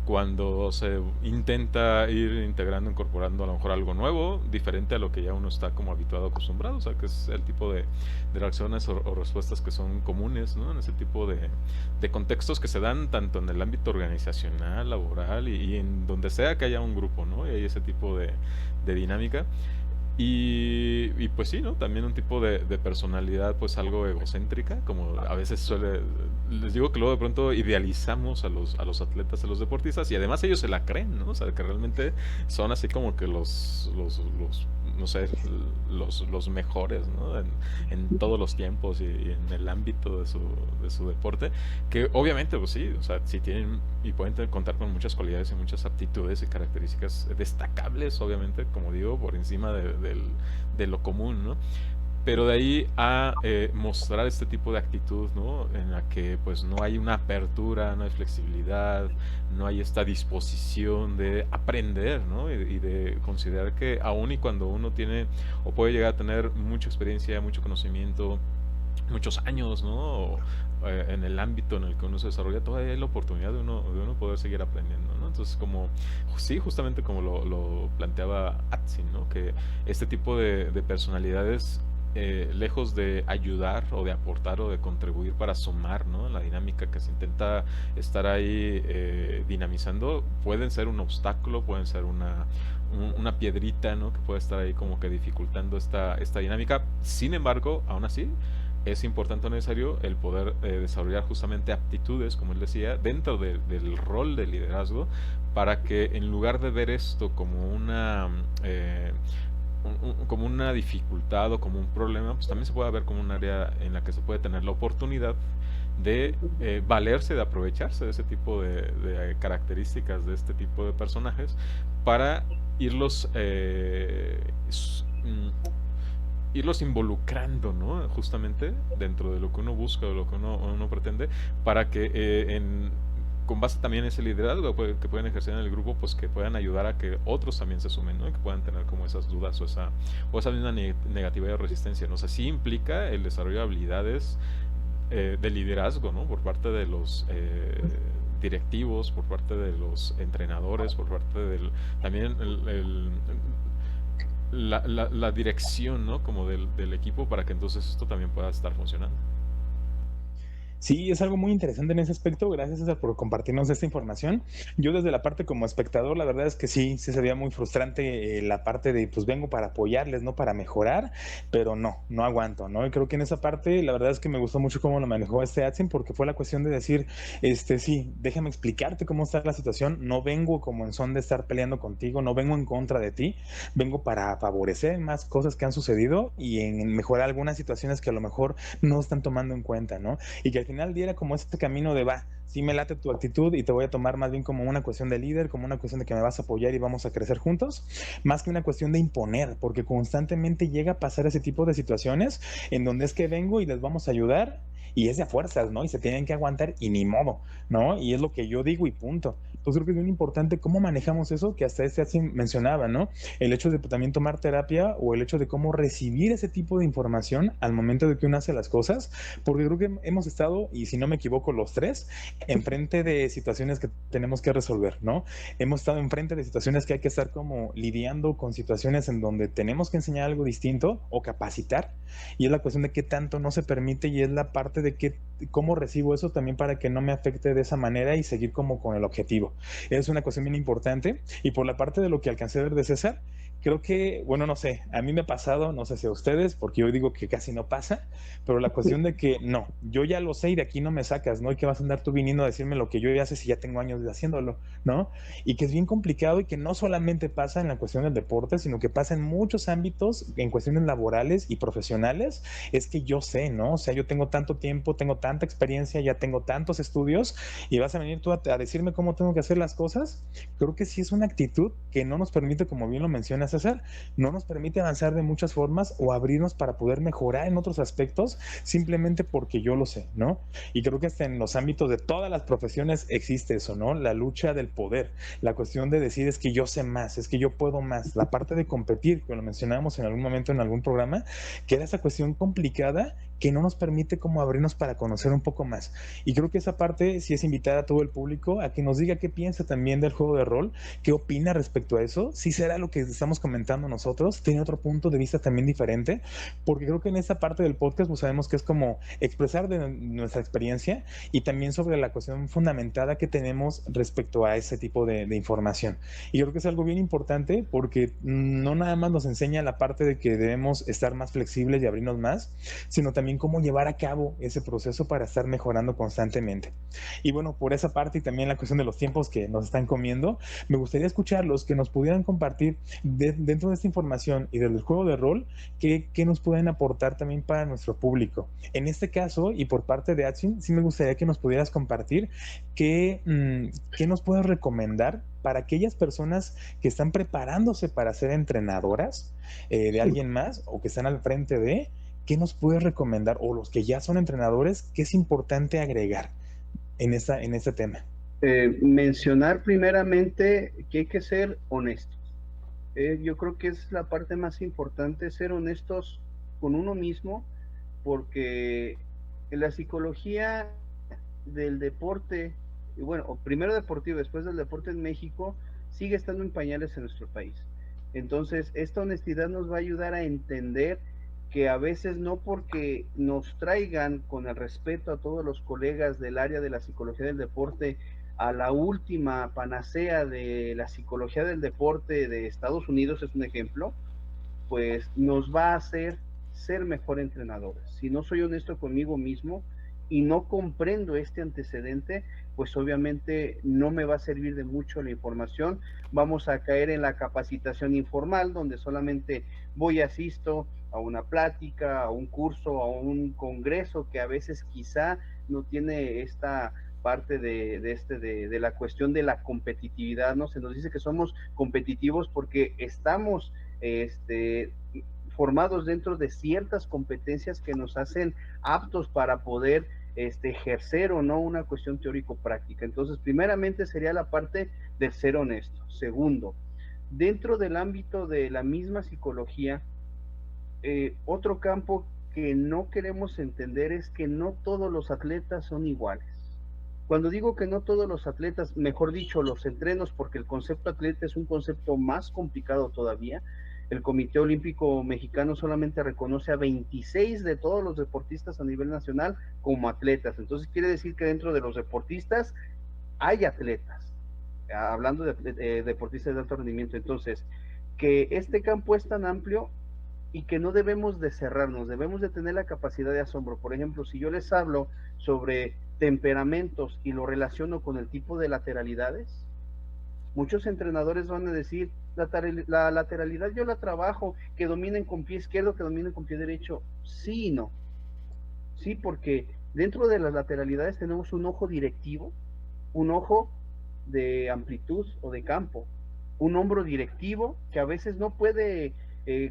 cuando se intenta ir integrando, incorporando a lo mejor algo nuevo, diferente a lo que ya uno está como habituado, acostumbrado, o sea, que es el tipo de reacciones o respuestas que son comunes, ¿no? En ese tipo de contextos que se dan tanto en el ámbito organizacional, laboral y en donde sea que haya un grupo, ¿no? Y hay ese tipo de dinámica. Y pues sí, ¿no? También un tipo de personalidad pues algo egocéntrica, como a veces suele, les digo que luego de pronto idealizamos a los atletas, a los deportistas, y además ellos se la creen, ¿no? O sea, que realmente son así como que no sé, los mejores, ¿no? En todos los tiempos y en el ámbito de su deporte, que obviamente, pues sí, o sea, sí tienen y pueden contar con muchas cualidades y muchas aptitudes y características destacables, obviamente, como digo, por encima de lo común, ¿no? Pero de ahí a mostrar este tipo de actitud, ¿no? En la que pues no hay una apertura, no hay flexibilidad, no hay esta disposición de aprender, ¿no? Y de considerar que aun y cuando uno tiene o puede llegar a tener mucha experiencia, mucho conocimiento, muchos años, ¿no? En el ámbito en el que uno se desarrolla, todavía hay la oportunidad de uno poder seguir aprendiendo, ¿no? Entonces, como, sí, justamente como lo planteaba Atsin, ¿no? Que este tipo de personalidades, lejos de ayudar o de aportar o de contribuir para sumar, ¿no? La dinámica que se intenta estar ahí dinamizando, pueden ser un obstáculo, pueden ser una piedrita, ¿no? Que puede estar ahí como que dificultando esta dinámica. Sin embargo, aún así, es importante o necesario el poder desarrollar justamente aptitudes, como él decía, dentro del rol de liderazgo, para que en lugar de ver esto como como una dificultad o como un problema, pues también se puede ver como un área en la que se puede tener la oportunidad de valerse, de aprovecharse de ese tipo de características de este tipo de personajes para irlos irlos involucrando, ¿no? Justamente dentro de lo que uno busca o lo que uno pretende, para que con base también en ese liderazgo que pueden ejercer en el grupo, pues que puedan ayudar a que otros también se sumen, ¿no? Y que puedan tener como esas dudas o esa misma negatividad o resistencia, ¿no? O sea, sí implica el desarrollo de habilidades de liderazgo, ¿no? Por parte de los directivos, por parte de los entrenadores, por parte también la dirección, ¿no? Como del equipo, para que entonces esto también pueda estar funcionando. Sí, es algo muy interesante en ese aspecto. Gracias, César, por compartirnos esta información. Yo desde la parte como espectador, la verdad es que sí sería muy frustrante la parte de, pues vengo para apoyarles, no para mejorar, pero no aguanto, ¿no? Y creo que en esa parte, la verdad es que me gustó mucho cómo lo manejó este Adsin, porque fue la cuestión de decir, sí, déjame explicarte cómo está la situación. No vengo como en son de estar peleando contigo, no vengo en contra de ti, vengo para favorecer más cosas que han sucedido y en mejorar algunas situaciones que a lo mejor no están tomando en cuenta, ¿no? Y que al final diera como este camino de va, sí me late tu actitud y te voy a tomar más bien como una cuestión de líder, como una cuestión de que me vas a apoyar y vamos a crecer juntos, más que una cuestión de imponer, porque constantemente llega a pasar ese tipo de situaciones en donde es que vengo y les vamos a ayudar y es de fuerzas, ¿no? Y se tienen que aguantar y ni modo, ¿no? Y es lo que yo digo y punto. Entonces creo que es bien importante cómo manejamos eso, que hasta así mencionaba, ¿no? El hecho de también tomar terapia o el hecho de cómo recibir ese tipo de información al momento de que uno hace las cosas, porque creo que hemos estado, y si no me equivoco, los tres, enfrente de situaciones que tenemos que resolver, ¿no? Hemos estado enfrente de situaciones que hay que estar como lidiando con situaciones en donde tenemos que enseñar algo distinto o capacitar, y es la cuestión de qué tanto no se permite y es la parte de cómo recibo eso también para que no me afecte de esa manera y seguir como con el objetivo. Es una cuestión bien importante. Y por la parte de lo que alcancé a ver de César, creo que, bueno, no sé, a mí me ha pasado, no sé si a ustedes, porque yo digo que casi no pasa, pero la cuestión de que no, yo ya lo sé y de aquí no me sacas, ¿no? Y que vas a andar tú viniendo a decirme lo que yo ya sé si ya tengo años haciéndolo, ¿no? Y que es bien complicado y que no solamente pasa en la cuestión del deporte, sino que pasa en muchos ámbitos, en cuestiones laborales y profesionales, es que yo sé, ¿no? O sea, yo tengo tanto tiempo, tengo tanta experiencia, ya tengo tantos estudios y vas a venir tú a decirme cómo tengo que hacer las cosas. Creo que sí es una actitud que no nos permite, como bien lo mencionas, César, no nos permite avanzar de muchas formas o abrirnos para poder mejorar en otros aspectos simplemente porque yo lo sé, ¿no? Y creo que hasta en los ámbitos de todas las profesiones existe eso, ¿no? La lucha del poder, la cuestión de decir es que yo sé más, es que yo puedo más, la parte de competir, que lo mencionábamos en algún momento en algún programa, que era esa cuestión complicada que no nos permite como abrirnos para conocer un poco más. Y creo que esa parte sí es invitar a todo el público a que nos diga qué piensa también del juego de rol, qué opina respecto a eso, si será lo que estamos comentando nosotros tiene otro punto de vista también diferente, porque creo que en esta parte del podcast pues sabemos que es como expresar de nuestra experiencia y también sobre la cuestión fundamentada que tenemos respecto a ese tipo de información. Y creo que es algo bien importante porque no nada más nos enseña la parte de que debemos estar más flexibles y abrirnos más, sino también cómo llevar a cabo ese proceso para estar mejorando constantemente. Y bueno, por esa parte y también la cuestión de los tiempos que nos están comiendo, me gustaría escucharlos, que nos pudieran compartir dentro de esta información y del juego de rol, qué nos pueden aportar también para nuestro público. En este caso, y por parte de Atsin, sí me gustaría que nos pudieras compartir qué nos puedes recomendar para aquellas personas que están preparándose para ser entrenadoras de alguien más o que están al frente de, ¿qué nos puedes recomendar? O los que ya son entrenadores, ¿qué es importante agregar en este tema? Mencionar primeramente que hay que ser honestos. Yo creo que es la parte más importante, ser honestos con uno mismo, porque en la psicología del deporte, y bueno, primero deportivo, después del deporte en México, sigue estando en pañales en nuestro país. Entonces, esta honestidad nos va a ayudar a entender que a veces no porque nos traigan con el respeto a todos los colegas del área de la psicología del deporte a la última panacea de la psicología del deporte de Estados Unidos, es un ejemplo, pues nos va a hacer ser mejor entrenadores. Si no soy honesto conmigo mismo y no comprendo este antecedente, pues obviamente no me va a servir de mucho la información. Vamos a caer en la capacitación informal, donde solamente voy, asisto a una plática, a un curso, a un congreso que a veces quizá no tiene esta parte de la cuestión de la competitividad, ¿no? Se nos dice que somos competitivos porque estamos formados dentro de ciertas competencias que nos hacen aptos para poder ejercer o no una cuestión teórico-práctica. Entonces, primeramente sería la parte del ser honesto. Segundo, dentro del ámbito de la misma psicología, otro campo que no queremos entender es que no todos los atletas son iguales. Cuando digo que no todos los atletas, mejor dicho, los entrenos, porque el concepto atleta es un concepto más complicado todavía. El Comité Olímpico Mexicano solamente reconoce a 26 de todos los deportistas a nivel nacional como atletas. Entonces quiere decir que dentro de los deportistas hay atletas, hablando de deportistas de alto rendimiento. Entonces, que este campo es tan amplio y que no debemos de cerrarnos, debemos de tener la capacidad de asombro. Por ejemplo, si yo les hablo sobre temperamentos y lo relaciono con el tipo de lateralidades, muchos entrenadores van a decir, la lateralidad yo la trabajo, que dominen con pie izquierdo, que dominen con pie derecho. Sí y no. Sí, porque dentro de las lateralidades tenemos un ojo directivo, un ojo de amplitud o de campo, un hombro directivo que a veces no puede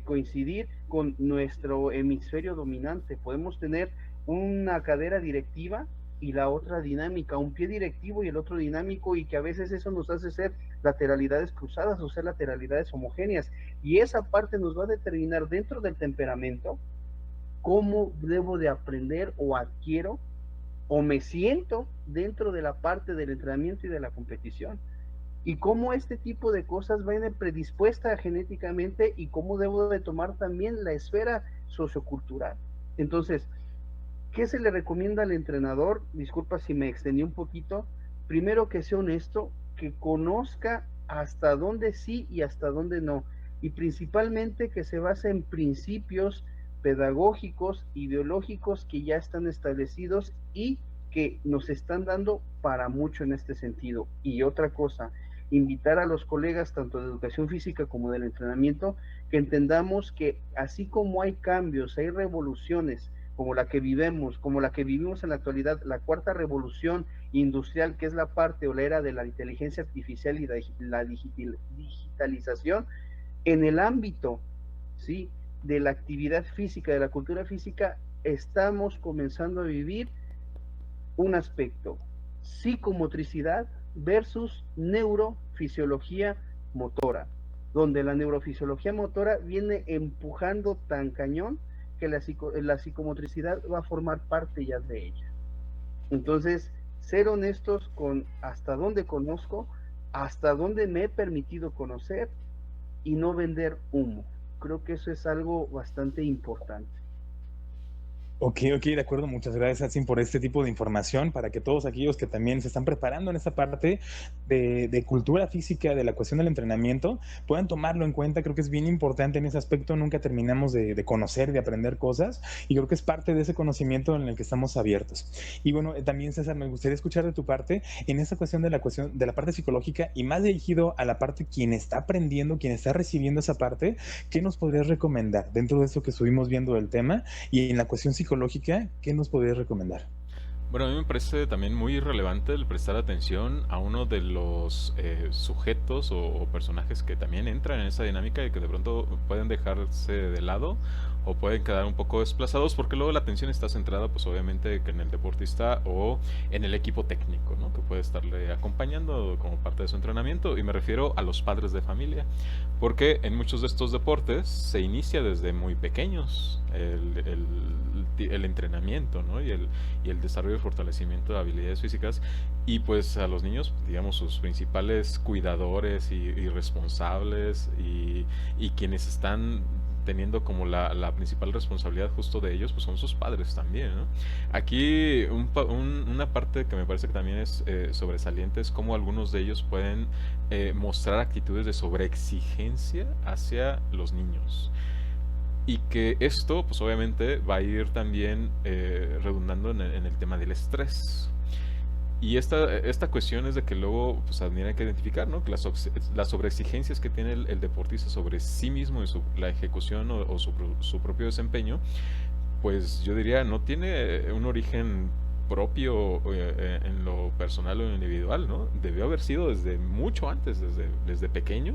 coincidir con nuestro hemisferio dominante. Podemos tener una cadera directiva y la otra dinámica, un pie directivo y el otro dinámico, y que a veces eso nos hace ser lateralidades cruzadas o ser lateralidades homogéneas, y esa parte nos va a determinar dentro del temperamento cómo debo de aprender o adquiero o me siento dentro de la parte del entrenamiento y de la competición, y cómo este tipo de cosas viene predispuesta genéticamente y cómo debo de tomar también la esfera sociocultural. Entonces, ¿qué se le recomienda al entrenador? Disculpa si me extendí un poquito. Primero, que sea honesto, que conozca hasta dónde sí y hasta dónde no, y principalmente que se base en principios pedagógicos, ideológicos que ya están establecidos y que nos están dando para mucho en este sentido. Y otra cosa, invitar a los colegas tanto de educación física como del entrenamiento, que entendamos que así como hay cambios, hay revoluciones como la que vivimos en la actualidad, la cuarta revolución industrial, que es la parte o la era de la inteligencia artificial y la digitalización, en el ámbito, ¿sí?, de la actividad física, de la cultura física, estamos comenzando a vivir un aspecto: psicomotricidad versus neurofisiología motora, donde la neurofisiología motora viene empujando tan cañón que la psicomotricidad va a formar parte ya de ella. Entonces, ser honestos con hasta dónde conozco, hasta dónde me he permitido conocer, y no vender humo. Creo que eso es algo bastante importante. Ok, de acuerdo. Muchas gracias, Atsin, por este tipo de información para que todos aquellos que también se están preparando en esta parte de cultura física, de la cuestión del entrenamiento, puedan tomarlo en cuenta. Creo que es bien importante en ese aspecto. Nunca terminamos de conocer, de aprender cosas, y creo que es parte de ese conocimiento en el que estamos abiertos. Y bueno, también, César, me gustaría escuchar de tu parte en esta cuestión de la parte psicológica y más dirigido a la parte quien está aprendiendo, quien está recibiendo esa parte. ¿Qué nos podrías recomendar dentro de eso que estuvimos viendo del tema? Y en la cuestión psicológica, ¿qué nos podrías recomendar? Bueno, a mí me parece también muy relevante el prestar atención a uno de los sujetos o personajes que también entran en esa dinámica y que de pronto pueden dejarse de lado o pueden quedar un poco desplazados porque luego la atención está centrada pues obviamente que en el deportista o en el equipo técnico, ¿no? Que puede estarle acompañando como parte de su entrenamiento, y me refiero a los padres de familia, porque en muchos de estos deportes se inicia desde muy pequeños el entrenamiento, ¿no? Y el desarrollo y fortalecimiento de habilidades físicas, y pues a los niños, digamos, sus principales cuidadores y responsables y quienes están teniendo como la principal responsabilidad justo de ellos, pues son sus padres también, ¿no? Aquí una parte que me parece que también es sobresaliente es cómo algunos de ellos pueden mostrar actitudes de sobreexigencia hacia los niños. Y que esto, pues obviamente, va a ir también redundando en el tema del estrés. Y esta cuestión es de que luego pues también hay que identificar, ¿no? Que las sobreexigencias que tiene el deportista sobre sí mismo y la ejecución o su propio desempeño, pues yo diría no tiene un origen propio en lo personal o en lo individual, ¿no? Debió haber sido desde mucho antes, desde pequeño,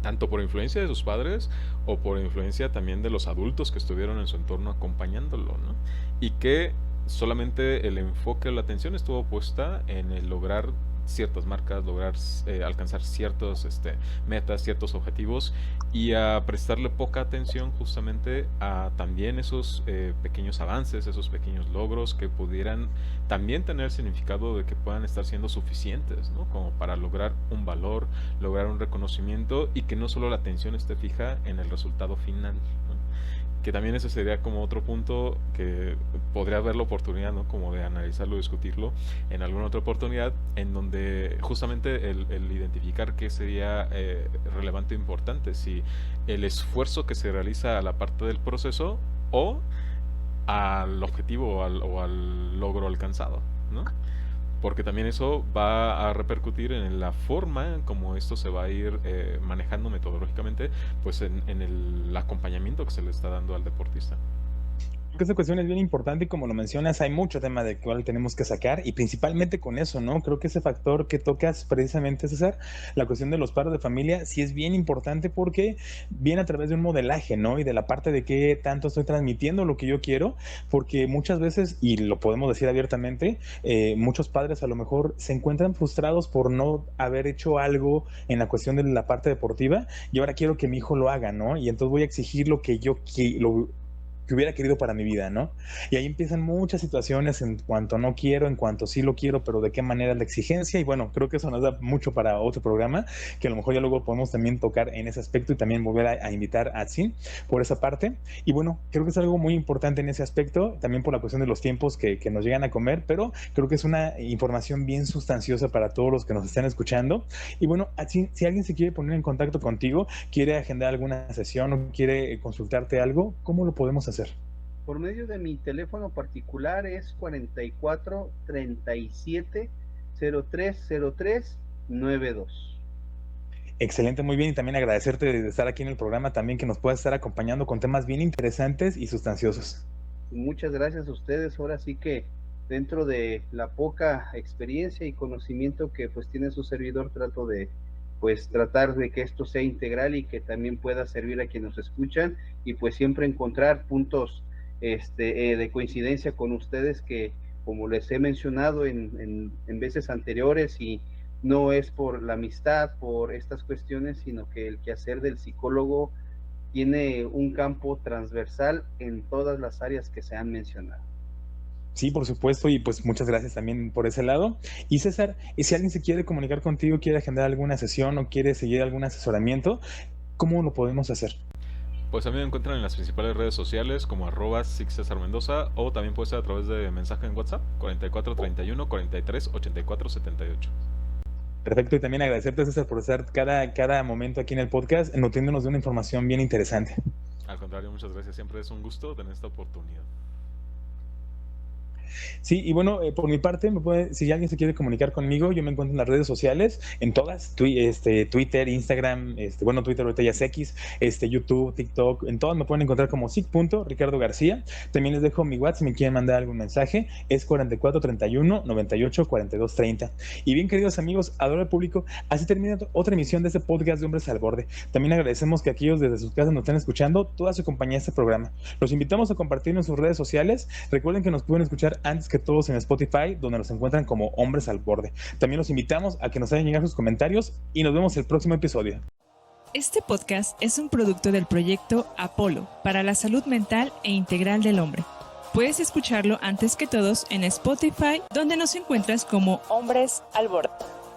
tanto por influencia de sus padres o por influencia también de los adultos que estuvieron en su entorno acompañándolo, ¿no? Y que solamente el enfoque o la atención estuvo puesta en el lograr ciertas marcas, lograr alcanzar ciertos metas, ciertos objetivos, y a prestarle poca atención justamente a también esos pequeños avances, esos pequeños logros que pudieran también tener significado de que puedan estar siendo suficientes, ¿no? Como para lograr un valor, lograr un reconocimiento, y que no solo la atención esté fija en el resultado final, ¿no? Que también ese sería como otro punto que podría haber la oportunidad, ¿no? Como de analizarlo, discutirlo en alguna otra oportunidad, en donde justamente el identificar qué sería relevante e importante, si el esfuerzo que se realiza a la parte del proceso o al objetivo o al logro alcanzado, ¿no? Porque también eso va a repercutir en la forma en cómo esto se va a ir manejando metodológicamente, pues en el acompañamiento que se le está dando al deportista. Que esta cuestión es bien importante y como lo mencionas, hay mucho tema de cual tenemos que sacar y principalmente con eso, ¿no? Creo que ese factor que tocas precisamente, César, la cuestión de los padres de familia, sí es bien importante porque viene a través de un modelaje, ¿no? Y de la parte de qué tanto estoy transmitiendo lo que yo quiero, porque muchas veces, y lo podemos decir abiertamente, muchos padres a lo mejor se encuentran frustrados por no haber hecho algo en la cuestión de la parte deportiva y ahora quiero que mi hijo lo haga, ¿no? Y entonces voy a exigir lo que yo quiero, que hubiera querido para mi vida, ¿no? Y ahí empiezan muchas situaciones en cuanto no quiero, en cuanto sí lo quiero, pero de qué manera es la exigencia. Y bueno, creo que eso nos da mucho para otro programa, que a lo mejor ya luego podemos también tocar en ese aspecto y también volver a invitar a Atsin por esa parte. Y bueno, creo que es algo muy importante en ese aspecto, también por la cuestión de los tiempos que nos llegan a comer, pero creo que es una información bien sustanciosa para todos los que nos están escuchando. Y bueno, Atsin, si alguien se quiere poner en contacto contigo, quiere agendar alguna sesión o quiere consultarte algo, ¿cómo lo podemos hacer? Por medio de mi teléfono particular es 44 37 0303 92. Excelente, muy bien, y también agradecerte de estar aquí en el programa, también que nos puedas estar acompañando con temas bien interesantes y sustanciosos. Muchas gracias a ustedes. Ahora sí que dentro de la poca experiencia y conocimiento que pues tiene su servidor, trato de pues tratar de que esto sea integral y que también pueda servir a quienes nos escuchan, y pues siempre encontrar puntos de coincidencia con ustedes, que como les he mencionado en veces anteriores, y no es por la amistad, por estas cuestiones, sino que el quehacer del psicólogo tiene un campo transversal en todas las áreas que se han mencionado. Sí, por supuesto, y pues muchas gracias también por ese lado. Y César, si alguien se quiere comunicar contigo, quiere agendar alguna sesión o quiere seguir algún asesoramiento, ¿cómo lo podemos hacer? Pues a mí me encuentran en las principales redes sociales como @SicCesarMendoza, o también puede ser a través de mensaje en WhatsApp 4431 43 84 78. Perfecto, y también agradecerte, César, por estar cada momento aquí en el podcast, nutriéndonos de una información bien interesante. Al contrario, muchas gracias. Siempre es un gusto tener esta oportunidad. Sí, y bueno, por mi parte, si alguien se quiere comunicar conmigo, yo me encuentro en las redes sociales, en todas, Twitter, Instagram, Twitter ahorita ya es X, YouTube, TikTok, en todas me pueden encontrar como Ricardo García. También les dejo mi WhatsApp si me quieren mandar algún mensaje, es 4431 98 42 30. Y bien, queridos amigos, adoro al público, así termina otra emisión de este podcast de Hombres al Borde. También agradecemos que aquellos desde sus casas nos estén escuchando, toda su compañía en este programa. Los invitamos a compartirlo en sus redes sociales. Recuerden que nos pueden escuchar antes que todos en Spotify, donde nos encuentran como Hombres al Borde. También los invitamos a que nos hagan llegar sus comentarios y nos vemos el próximo episodio. Este podcast es un producto del proyecto Apolo para la salud mental e integral del hombre. Puedes escucharlo antes que todos en Spotify, donde nos encuentras como Hombres al Borde.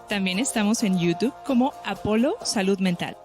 También estamos en YouTube como Apolo Salud Mental.